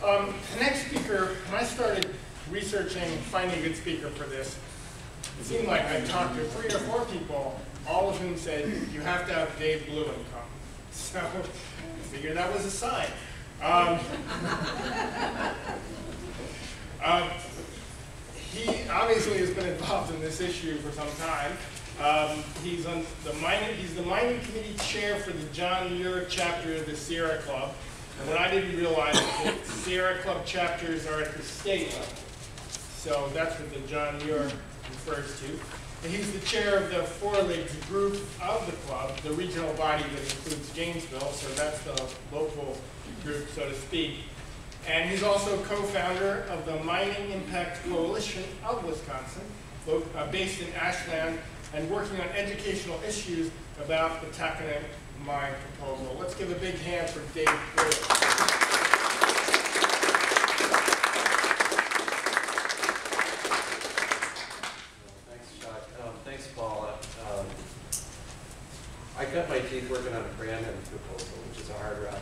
The next speaker, when I started researching, finding a good speaker for this, it seemed like I talked to 3 or 4 people, all of whom said, you have to have Dave Blouin come. So I figured that was a sign. He obviously has been involved in this issue for some time. He's the mining committee chair for the John Muir chapter of the Sierra Club. And what I didn't realize is that Sierra Club chapters are at the state level. So that's what the John Muir refers to. And he's the chair of the four-legged group of the club, the regional body that includes Gainesville, so that's the local group, so to speak. And he's also co-founder of the Mining Impact Coalition of Wisconsin, based in Ashland, and working on educational issues about the taconite mine proposal. Let's give a big hand for Dave Blouin. I cut my teeth working on a Brandon proposal, which is a hard rock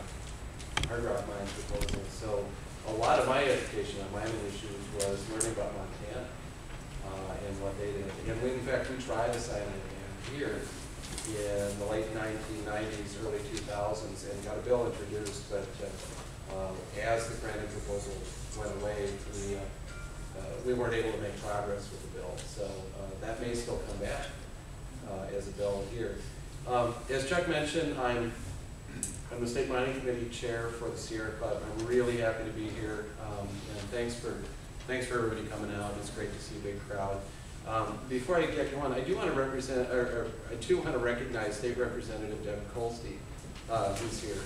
mine proposal. So a lot of my education on mining issues was learning about Montana and what they did. And in fact, we tried a cyanide ban here in the late 1990s, early 2000s, and got a bill introduced. But as the Brandon proposal went away, we weren't able to make progress with the bill. So that may still come back as a bill here. As Chuck mentioned, I'm the State Mining Committee Chair for the Sierra Club. I'm really happy to be here, and thanks for everybody coming out. It's great to see a big crowd. Before I get going, I do want to recognize State Representative Deb Colsty, who's here.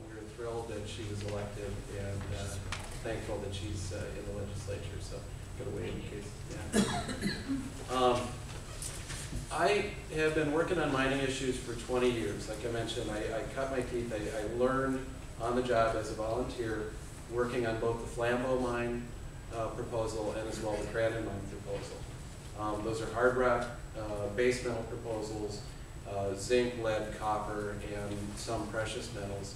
We're thrilled that she was elected and thankful that she's in the legislature, so I'm going to wait in case. Yeah. I have been working on mining issues for 20 years. Like I mentioned, I cut my teeth. I learned on the job as a volunteer, working on both the Flambeau mine proposal and as well the Crandon mine proposal. Those are hard rock base metal proposals. Zinc, lead, copper, and some precious metals.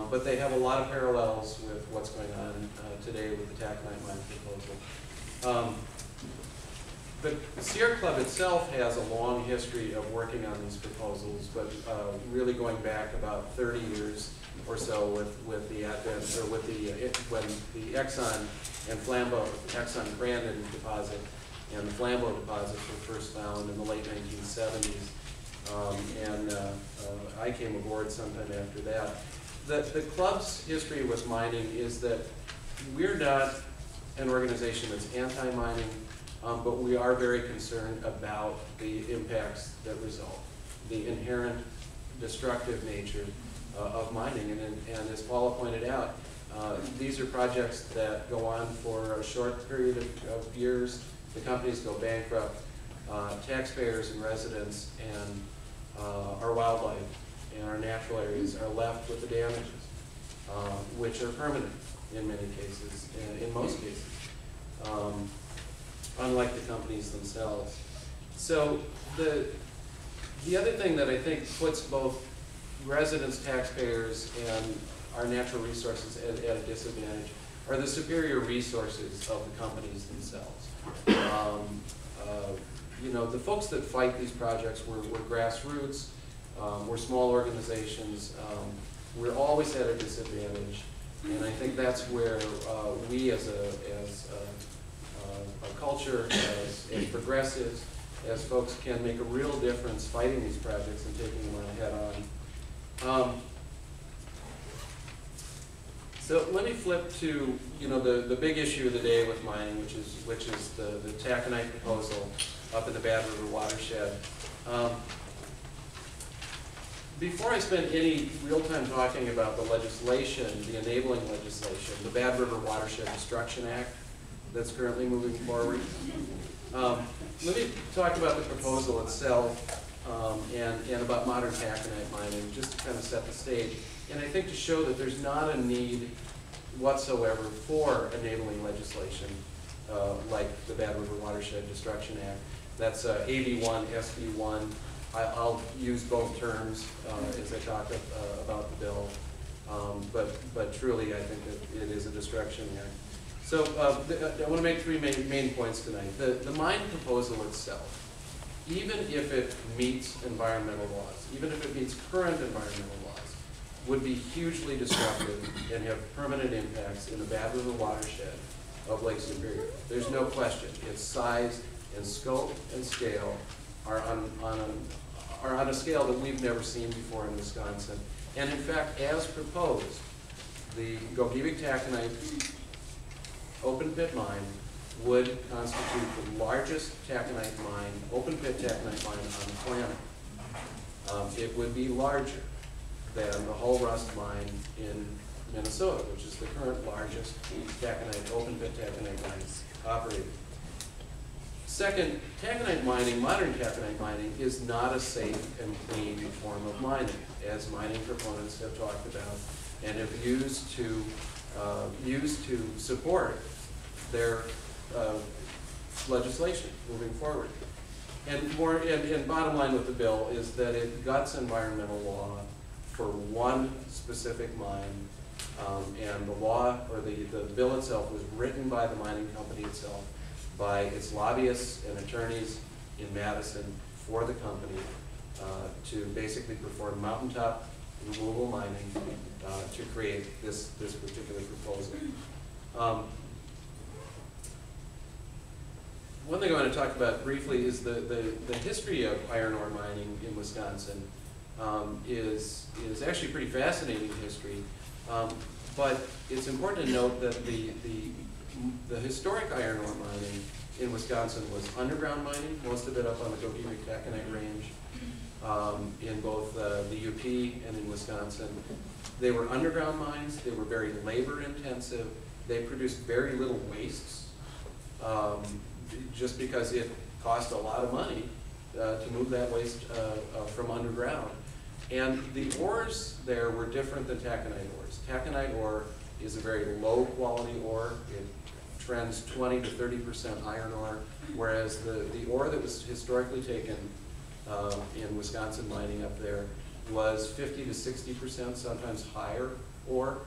But they have a lot of parallels with what's going on today with the taconite mine proposal. The Sierra Club itself has a long history of working on these proposals, but really going back about 30 years or so with the advent, or with when the Exxon and Flambeau, Exxon Crandon deposit and the Flambeau deposits were first found in the late 1970s. I came aboard sometime after that. The club's history with mining is that we're not an organization that's anti-mining, but we are very concerned about the impacts that result, the inherent destructive nature of mining. And as Paula pointed out, these are projects that go on for a short period of years. The companies go bankrupt. Taxpayers and residents and our wildlife and our natural areas are left with the damages, which are permanent in many cases, and in most cases, unlike the companies themselves. So the other thing that I think puts both residents, taxpayers, and our natural resources at a disadvantage are the superior resources of the companies themselves. You know, the folks that fight these projects were grassroots, we're small organizations, we're always at a disadvantage, and I think that's where we as a culture, as progressives, as folks can make a real difference fighting these projects and taking them head on. So let me flip to the big issue of the day with mining, which is the taconite proposal up in the Bad River Watershed. Before I spend any real time talking about the legislation, the enabling legislation, the Bad River Watershed Destruction Act that's currently moving forward, let me talk about the proposal itself and about modern taconite mining, just to kind of set the stage. And I think to show that there's not a need whatsoever for enabling legislation like the Bad River Watershed Destruction Act. That's AB1, SB1. I'll use both terms as I talk about the bill, but truly I think that it is a destruction act. So I want to make three main points tonight. The mine proposal itself, even if it meets environmental laws, even if it meets current environmental laws, would be hugely disruptive and have permanent impacts in the Bad River watershed of Lake Superior. There's no question. Its size and scope and scale are on a scale that we've never seen before in Wisconsin. And in fact, as proposed, the Gogebic taconite open pit mine would constitute the largest taconite mine, open pit taconite mine on the planet. It would be larger than the Hull Rust mine in Minnesota, which is the current largest taconite, open pit taconite mine operating. Second, taconite mining, modern taconite mining, is not a safe and clean form of mining, as mining proponents have talked about and have used to support their legislation moving forward. And bottom line with the bill is that it guts environmental law for one specific mine, and the law, or the bill itself, was written by the mining company itself, by its lobbyists and attorneys in Madison for the company to basically perform mountaintop removal mining to create this particular proposal. One thing I want to talk about briefly is the history of iron ore mining in Wisconsin. Is actually pretty fascinating history, but it's important to note that the historic iron ore mining in Wisconsin was underground mining, most of it up on the Gogebic taconite range, in both the UP and in Wisconsin. They were underground mines. They were very labor intensive. They produced very little wastes, just because it cost a lot of money to move that waste from underground. And the ores there were different than taconite ores. Taconite ore is a very low quality ore. It trends 20 to 30% iron ore, whereas the ore that was historically taken in Wisconsin mining up there was 50 to 60%, sometimes higher ore.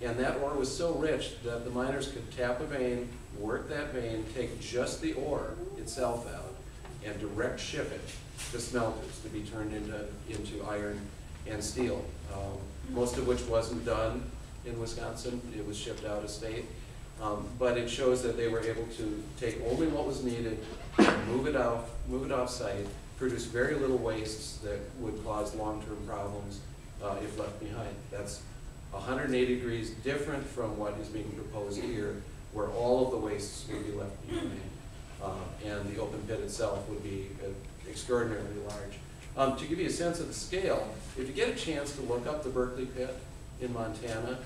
And that ore was so rich that the miners could tap a vein, work that vein, take just the ore itself out, and direct ship it to smelters to be turned into iron and steel, most of which wasn't done in Wisconsin. It was shipped out of state. But it shows that they were able to take only what was needed, move it off site, produce very little wastes that would cause long-term problems if left behind. That's 180 degrees different from what is being proposed here, where all of the wastes would be left behind, and the open pit itself would be extraordinarily large. To give you a sense of the scale, if you get a chance to look up the Berkeley pit in Montana,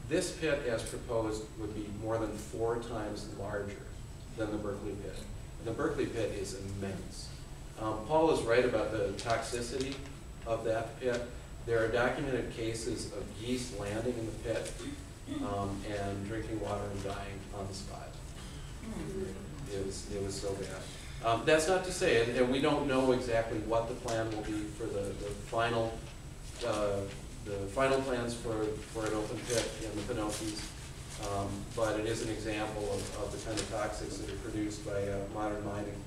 this pit, as proposed, would be more than 4 times larger than the Berkeley pit. The Berkeley pit is immense. Paul is right about the toxicity of that pit. There are documented cases of geese landing in the pit and drinking water and dying on the spot. It was so bad. That's not to say, and we don't know exactly what the plan will be for the final plans for an open pit in the Pinocchis, but it is an example of the kind of toxics that are produced by modern mining.